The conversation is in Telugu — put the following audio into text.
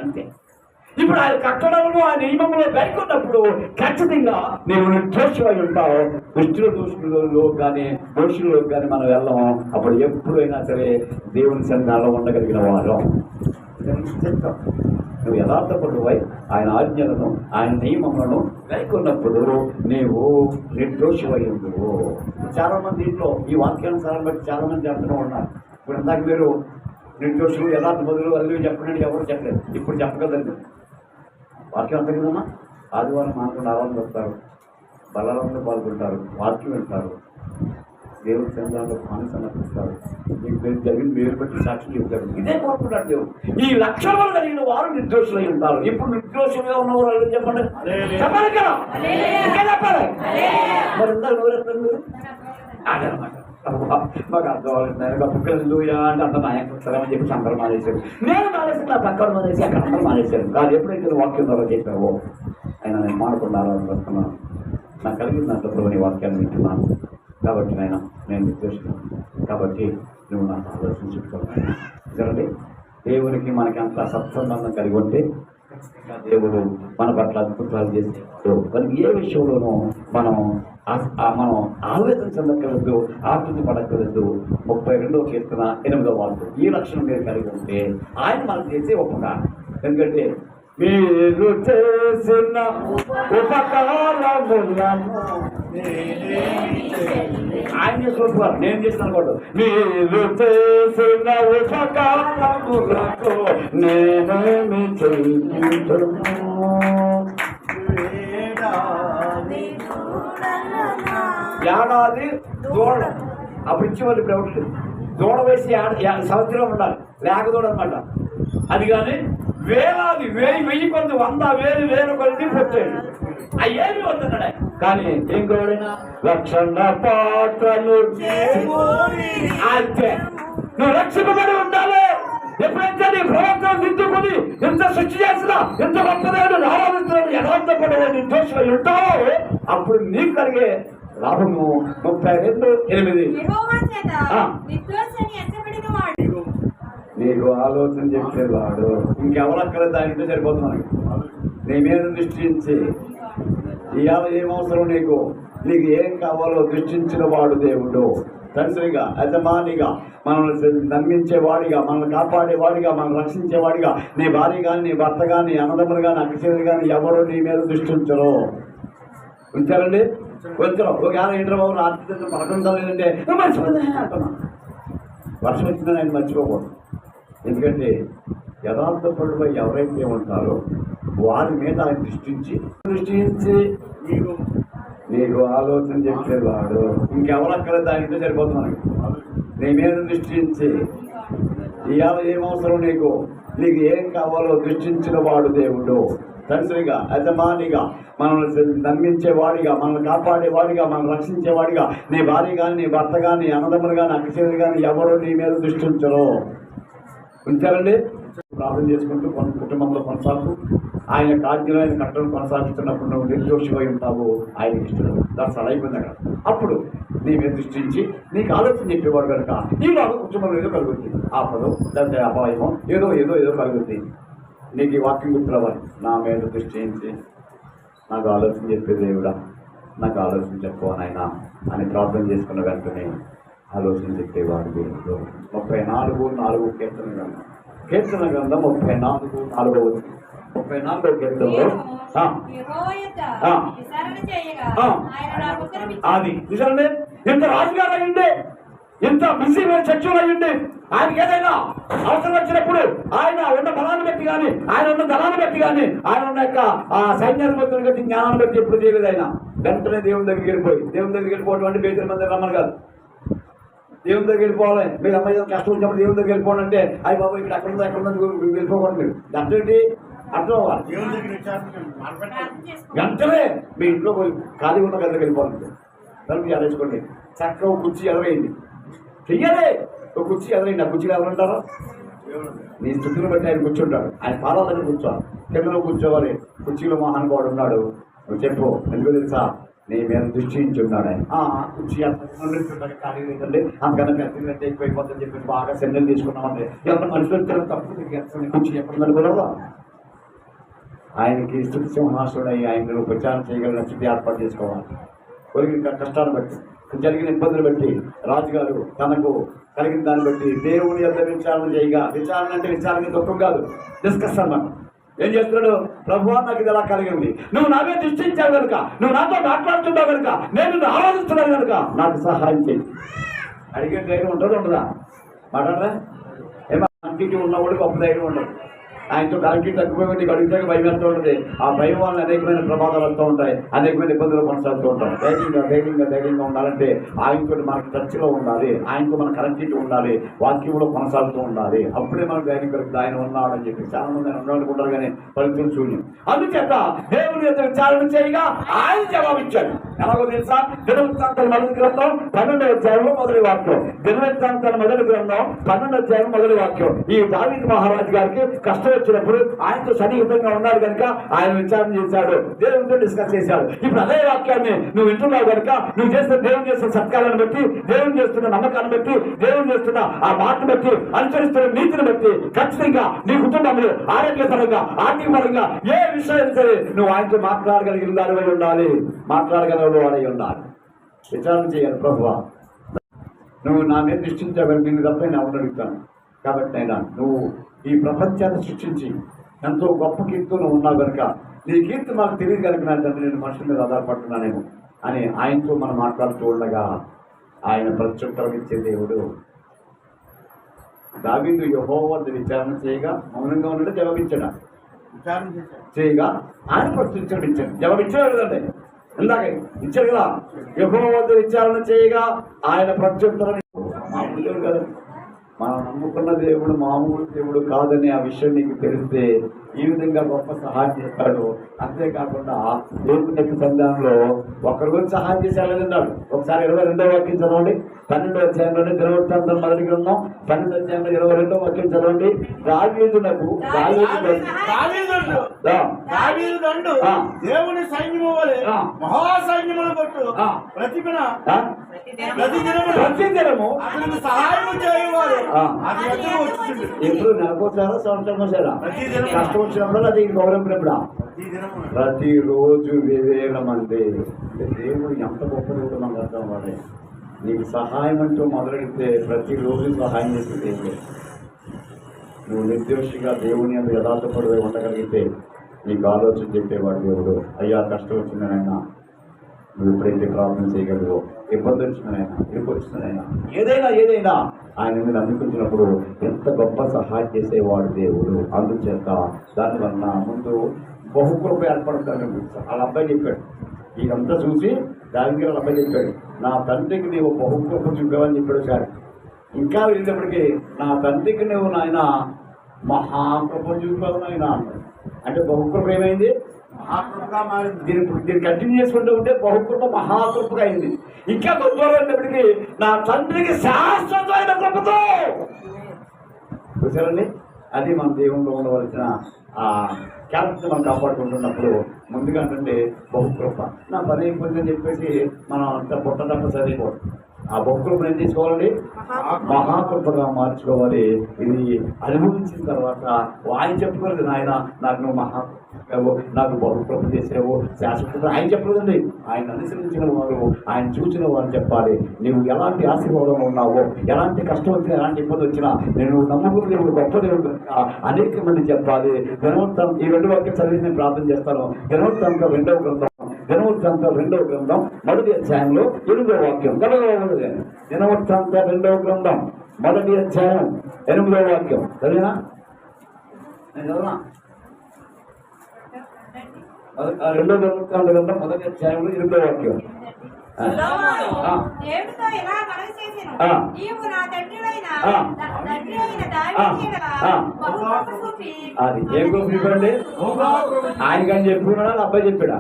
అంతే. ఇప్పుడు ఆయన కట్టడంలో ఆ నియమంలో గైకొన్నప్పుడు ఖచ్చితంగా నీవు నిర్దోషమై ఉంటావు. దోషులలో కానీ దోషులలో కానీ మనం వెళ్ళాము. అప్పుడు ఎప్పుడైనా సరే దేవుని సన్నిధానంలో ఉండగలిగిన వారు చెప్తాం. నువ్వు యథార్థపడువై ఆయన ఆజ్ఞలను ఆయన నియమములను గైకొన్నప్పుడు నీవు నిర్దోషమై ఉండువు. చాలా మంది ఇంట్లో ఈ వాక్యానుసారం బట్టి చాలా మంది అంటున్నా ఉన్నారు. ఇప్పుడు ఇందాక మీరు నిర్దోషులు యథార్థ బదులు అల్లు చెప్పండి, ఎవరు చెప్పలేదు. ఇప్పుడు చెప్పగలండి. వాక్యం అంత కదమ్మా. ఆదివారం మాకుండా ఆవాళ్ళు వస్తారు, బలాలంలో పాల్గొంటారు, వాక్యం వింటారు, దేవుని సన్నిధానంలో పాని సమర్పిస్తారు, మీకు జరిగిన మేలు బట్టి సాక్షి చెప్తారు. ఇదే కోరుకుంటారు దేవుడు. ఈ లక్షణాలు కలిగిన వారు నిర్దోషులై ఉంటారు. ఇప్పుడు నిర్దోషులుగా ఉన్నవారు చెప్పండి, చెప్పాలి కదా, ఇంకా చెప్పాలి. మరి ఇందాక ఎవరెత్తండి అదనమాట. మాకు అర్థం అవుతుంది. గొప్పలు అంటే అంత నాయకులు వస్తారని చెప్పి అందరూ మానేశారు. నేను మానేసి నా పక్కన మానేసి అక్కడ అందరూ మానేశారు. కాదు ఎప్పుడైతే వాక్యం ద్వారా చేశావో ఆయన నేను మానుకున్నాను అనుకుంటున్నాను. నాకు కలిగింది అంతప్పుడు నీ వాక్యాన్ని వింటున్నాను కాబట్టి నేను నిర్దేశిస్తున్నాను. కాబట్టి నువ్వు నాకు ఆలోచన చెప్తున్నాను. ఎందుకంటే దేవునికి మనకి అంత సత్సంబంధం కలిగి ఉంటే దేవుడు మన పట్ల అద్భుతాలు చేసేవాడు. కానీ ఏ విషయంలోనూ మనం ఆవేదన చెందక్కర్లేదు, ఆకృతి పడక్కర్లేదు. 32వ కీర్తన 8వ వాక్యం. ఈ లక్షణం మీరు కలిగి ఉంటే ఆయన మనకు చేసే ఉపకారం. ఎందుకంటే మీరు చేసిన ఉపకారములను ఆయన చూపుతారు. నేను చేసిన కూడా మీరు చేసిన ఉపకారములకు నేనేమి చెల్లించును. ఏడాది దూడ అప్పుడు ఇచ్చేవాళ్ళు. ఇప్పుడు దూడ వేసి సంవత్సరం ఉండాలి, లేక దూడ అనమాట. అది కానీ వేలాది వెయ్యి కొద్ది 100,000 కొద్ది పెట్టాడు. అయ్యేమి వస్తున్నాడు. కానీ ఏం కోడినా రక్షణ పాత్రలు అంతే. నువ్వు రక్షింపబడి ఉండాలి. ఎప్పుడైతే నీ ప్రవర్తన దిద్దుకుని ఎంత శుచి చేసినా ఎంత గొప్పదేవుడు ఆరాధిస్తున్నాడు యథార్థపడే నిర్దోషమై ఉంటావో అప్పుడు నీకు కలిగే లాభము 32:8. నీకు ఆలోచన చెప్పేవాడు ఇంకెవరు అక్కడ దానితో సరిపోతుంది. మనకి నీ మీద దృష్టించి ఇవాళ ఏమవసరం నీకు ఏం కావాలో దృష్టించిన వాడు దేవుడు. తండ్రిగా, యజమానిగా, మనల్ని నమ్మించేవాడిగా, మనల్ని కాపాడేవాడిగా, మనల్ని రక్షించేవాడిగా నీ భార్య కానీ, నీ భర్త కానీ, అన్నదమ్ములు కానీ, అక్కచెల్లెలు కానీ ఎవరు నీ మీద దృష్టించరు. ఉంచారండి, వచ్చారు. ఒకవేళ ఇంటర్బాబు రాత్రి పడకుండా లేదంటే మర్చిపోయింది అంటున్నా. వర్షం వచ్చిందని ఆయన మర్చిపోకూడదు. ఎందుకంటే యథార్థపరుడుపై ఎవరైతే ఉంటారో వారి మీద ఆయన దృష్టించి నీకు ఆలోచన చెప్పేవాడు ఇంకెవరు అక్కడ దానితో సరిపోతుంది. మనకి నీ మీద దృష్టించి ఇవాళ ఏమవసరం నీకు ఏం కావాలో దృష్టించిన వాడు దేవుడు. తండ్రిగా, యజమానిగా, మనల్ని నమ్మించేవాడిగా, మనల్ని కాపాడేవాడిగా, మనల్ని రక్షించేవాడిగా నీ భార్య కానీ, నీ భర్త కానీ, అన్నదమ్ములు కానీ, అక్కచెల్లెలు కానీ ఎవరు నీ మీద దృష్టించరు. ఉంచారండి. ప్రార్థన చేసుకుంటూ కుటుంబంలో కొనసాగుతూ ఆయన కార్యాలు ఆయన కట్టడం కొనసాగిస్తున్నప్పుడు నువ్వు నిర్దోషివై ఉంటావు. ఆయన ఇష్టం దాని అయిపోయింది అక్కడ. అప్పుడు నీ మీద దృష్టించి నీకు ఆలోచన చెప్పేవాడు కనుక నీలాగా కుటుంబంలో ఏదో కలుగుతుంది. ఆపదో లేకపోతే అపాయమో ఏదో కలుగుతుంది. నీకు ఈ వాక్యం గుర్తురావాలి. నా మీద దృష్టించి నాకు ఆలోచన చెప్పే దేవుడా, నాకు ఆలోచన చెప్పవనైనా అని ప్రార్థన చేసుకున్న వెంటనే ఆలోచన చెప్పేవాడు దేవుడు. 34:4 కీర్తన గ్రంథం 34:4 34వ కీర్తనలో అది చూసారండి. ఎంత రాజుగారు అయ్యిండే, ఎంత బిజీ చర్చలు అయ్యింది. ఆయనకి ఏదైనా అవసరం వచ్చినప్పుడు ఆయన ఉన్న బలాన్ని బట్టి కానీ, ఆయన ఉన్న దళాన్ని బట్టి కానీ, ఆయన ఉన్న యొక్క సైన్యాన్ని బట్టి జ్ఞానాన్ని బట్టి ఎప్పుడు చేయలేదు. ఆయన వెంటనే దేవుని దగ్గరికి వెళ్ళిపోవడం అంటే బేతల మంది రమ్మని కాదు. దేవుని దగ్గరికి వెళ్ళిపోవాలి. మీరు అమ్మాయి కష్టం వచ్చినప్పుడు దేవుని దగ్గరికి వెళ్ళిపోవడం అంటే అయ్యి బాబు ఇక్కడ అక్కడ వెళ్ళిపోకూడదు. మీరు దాంట్లో అర్థం అవ్వాలి. వెంటనే మీ ఇంట్లో ఖాళీ ఉన్న గదికి వెళ్ళిపోవాలి. దానికి ఆలోచుకోండి. చక్కగా కుర్చీ ఎదరైంది చెయ్యాలి. ఒక కుర్చీ ఎదరైంది. ఆ కుర్చీలో ఎవరుంటారో నీ స్థితిని బట్టి ఆయన కూర్చుంటాడు. ఆయన పాదాల దగ్గర కూర్చోవాలి, కిందలో కూర్చోవాలి. కుర్చీలో మహానుభావుడు ఉన్నాడు. నువ్వు చెప్పు ఎందుకు తెలుసా, నీ మీద దృష్టించున్నాడు ఆయన. కుర్చీ ఖాళీ లేదండి, అంతకన్నా పెద్దలంటే ఎక్కువైపోతుందని చెప్పి బాగా సెండలు తీసుకున్నామంటే ఎవరైనా మనుషులు తప్పు కుర్చీ ఎప్పుడు కుదరదా ఆయనకి స్తుతి సింహాసనుడై ఆయన ప్రచారం చేయగలిగిన స్థితి ఏర్పాటు చేసుకోవాలి. కలిగిన కష్టాన్ని బట్టి, జరిగిన ఇబ్బందులు బట్టి, రాజుగారు తనకు కలిగిన దాన్ని బట్టి దేవుని యొక్క విచారణ చేయగా, విచారణ అంటే విచారణ దుఃఖం కాదు, డిస్కస్ అన్నమాట. ఏం చేస్తున్నాడు? ప్రభువా నాకు ఇది ఎలా కలిగింది, నువ్వు నామే దృష్టించావు కనుక, నువ్వు నాతో మాట్లాడుతున్నావు కనుక, నేను నిన్ను ఆరాధిస్తున్నాను కనుక నాకు సహాయం చేయి. అడిగే ధైర్యం ఉంటుంది ఉండదా? మాట్లాడరా? ఏమో అంటికి ఉన్నవాడు గొప్ప ధైర్యం ఉండదు. ఆయనతో కరెక్ట్ తగ్గిపోయి నీకు అడిగితే భయం ఎంత ఉంటుంది. ఆ భయం వల్ల అనేకమైన ప్రమాదాలు వస్తూ ఉంటాయి, అనేకమైన ఇబ్బందులు కొనసాగుతూ ఉంటాయి. ధైర్యంగా ఉండాలంటే ఆయనతో మనకు టచ్లో ఉండాలి, ఆయనతో మన కరెక్ట్ ఉండాలి, వాక్యంలో కొనసాగుతూ ఉండాలి. అప్పుడే మనకు ధైర్యం కలుగుతుంది. ఆయన ఉన్నాడని చెప్పి చాలా మంది ఆయన ఉన్నాడుకుంటారు కానీ ఫలితం శూన్యం. అందుచేత దేవుని యొక్క విచారణ చేయగా ఆయన జవాబిచ్చాడు. ఎలాగో తెలుసా? దినవృత్తాంతాల మొదటి గ్రంథం 12వ అధ్యాయంలో మొదటి వాక్యం. దినవృత్తాంతాల మొదటి గ్రంథం 12వ అధ్యాయం మొదటి వాక్యం. ఈ దావీదు మహారాజు గారికి కష్టం వచ్చినప్పుడు ఆయనతో సన్నిహితంగా ఉన్నాడు కనుక ఆయన విచారణ చేశాడు, దేవునితో డిస్కస్ చేశాడు. ఇప్పుడు అదే వాక్యాన్ని నువ్వు వింటున్నావు కనుక, నువ్వు చేస్తున్న దేవుని చేస్తున్న సత్కారాన్ని బట్టి, దేవుని చేస్తున్న నమ్మకాన్ని బట్టి, దేవుని చేస్తున్న ఆ మాటను బట్టి, అనుసరిస్తున్న నీతిని బట్టి ఖచ్చితంగా నీ కుటుంబంలో ఆరోగ్యపరంగా, ఆర్థిక పరంగా ఏ విషయం సరే నువ్వు ఆయనతో మాట్లాడగలిగిన వాడివై ఉండాలి, మాట్లాడగలిగిన వాడై ఉండాలి. విచారణ చేయాలి. ప్రభువా నువ్వు నా మీద దృష్టించావు, నిన్ను తప్ప నేను అడుగుతాను కాబట్టి అయినా నువ్వు ఈ ప్రపంచాన్ని సృష్టించి ఎంతో గొప్ప కీర్తిలో ఉన్నావు కనుక, నీ కీర్తి మాకు తెలియదు కనుక నా తండ్రి నేను మనుషుల మీద ఆధారపడుతున్నానేమో అని ఆయనతో మనం మాట్లాడుతూ ఉండగా ఆయన ప్రత్యుత్తరం ఇచ్చే దేవుడు. దావీదు యెహోవా వద్ద విచారణ చేయగా మౌనంగా ఉన్నట్టు జవాబిచ్చాడు. చేయగా ఆయన ప్రత్యుత్తరం ఇచ్చాడు. జవాబిచ్చాడు కదండి, ఇందాక ఇచ్చాడు కదా. యెహోవా వద్ద విచారణ చేయగా ఆయన ప్రత్యుత్తరం. మామూలు కదా, మనం నమ్ముకున్న దేవుడు మామూలు దేవుడు కాదని ఆ విషయం నీకు తెలిస్తే ఈ విధంగా గొప్ప సహాయం చేస్తాడు. అంతేకాకుండా దేవుని యొక్క సంధానంలో ఒకరికొచ్చి సహాయం చేసేయాలన్నాడు. ఒకసారి 22వ వాక్యం చదవండి. 12వ అధ్యాయంలోనే దినవృత్తాంతం మొదటి గ్రంథం 12వ అధ్యాయంలో 22వ వాక్యం చదవండి. దావీదునకు దేవుని సైన్యము వలె మహాసైన్యములు కొట్టు ప్రతిదినము అతనికి సహాయం చేయవారు. ఎప్పుడు నెలకోసారా సంవత్సరం వచ్చారా? కష్టం వచ్చినప్పుడు అది గౌరవించినప్పుడు ప్రతిరోజు వేల మంది. దేవుడు ఎంత గొప్ప దేవుడు మనకు అర్థం అవ్వాలి. నీకు సహాయం అంటూ మొదలెడితే ప్రతిరోజు సహాయం చేసే దేవుడు. నువ్వు నిర్దోషిగా దేవుని అంత యథార్థపడి ఉండగలిగితే నీకు ఆలోచన చెప్పేవాడు దేవుడు. అయ్యా కష్టం వచ్చిందనైనా నువ్వు ఎప్పుడైతే ప్రార్థన చేయగలవో, ఇబ్బంది వచ్చిందనైనా, ఇరుకు వచ్చిందనైనా, ఏదైనా ఆయన మీద నమ్ముకుంటున్నప్పుడు ఎంత గొప్ప సహాయం చేసేవాడు దేవుడు. అందుచేత దానివల్ల ముందు బహుకృప ఏర్పడతాడు. వాళ్ళ అబ్బాయి చెప్పాడు, ఇదంతా చూసి దానికి వాళ్ళ అబ్బాయి చెప్పాడు, నా తండ్రికి నీవు బహుకృప చూపావని చెప్పాడు సార్. ఇంకా వెళ్ళినప్పటికీ నా తండ్రికి నువ్వు నాయన మహాకృప చూపావు నాయన అన్నాడు. అంటే బహుకృప ఏమైంది? మహాకృపగా మారింది. దీన్ని కంటిన్యూ చేసుకుంటూ ఉంటే బహుకృప మహాకృపగా అయింది. ఇంకా దూరం అయినప్పటికీ నా తండ్రికి శాశ్వతమైన కృపతో చూసారండి. అది మన దేవుల్లో ఉండవలసిన ఆ క్యారెక్టర్ మనం కాపాడుకుంటున్నప్పుడు ముందుగా అంటే బహుకృప. నా పని అయిపోయిందని చెప్పేసి మనం అంత పొట్ట తప్ప సరిపోదు. ఆ బహుకృపను ఏం చేసుకోవాలండి? మహాకృపగా మార్చుకోవాలి. ఇది అనుభవించిన తర్వాత ఆయన చెప్పుకోలేదు, నాయన నాకు నువ్వు నాకు బహుకృప చేసావు శాశ్వత. ఆయన చెప్పలేదండి, ఆయన అనుసరించిన వారు, ఆయన చూసిన వారు చెప్పాలి. నువ్వు ఎలాంటి ఆశీర్వాదంలో ఉన్నావో, ఎలాంటి కష్టం వచ్చినా, ఎలాంటి ఇబ్బంది వచ్చినా నేను నమ్ముకున్న దేవుడు గొప్ప దేవుడు అనేక మంది చెప్పాలి. దినవృత్తాంతం ఈ 2 వాక్యం చదివి నేను ప్రార్థన చేస్తాను. దినవృత్తాంతం 2వ గ్రంథం, దినవృత్తాంతం 2వ గ్రంథం 1వ అధ్యాయంలో 8వ వాక్యం. దినవృత్తాంతం 2వ గ్రంథం 1వ అధ్యాయం 8వ వాక్యం చదివినా? నేను చదవనా? 2వ దినవృత్తాంత గ్రంథం 1వ అధ్యాయంలో 8వ వాక్యం. అది ఏం గొప్ప చెప్పండి? ఆయన కానీ చెప్పుకున్నాడా? అబ్బాయి చెప్పాడా?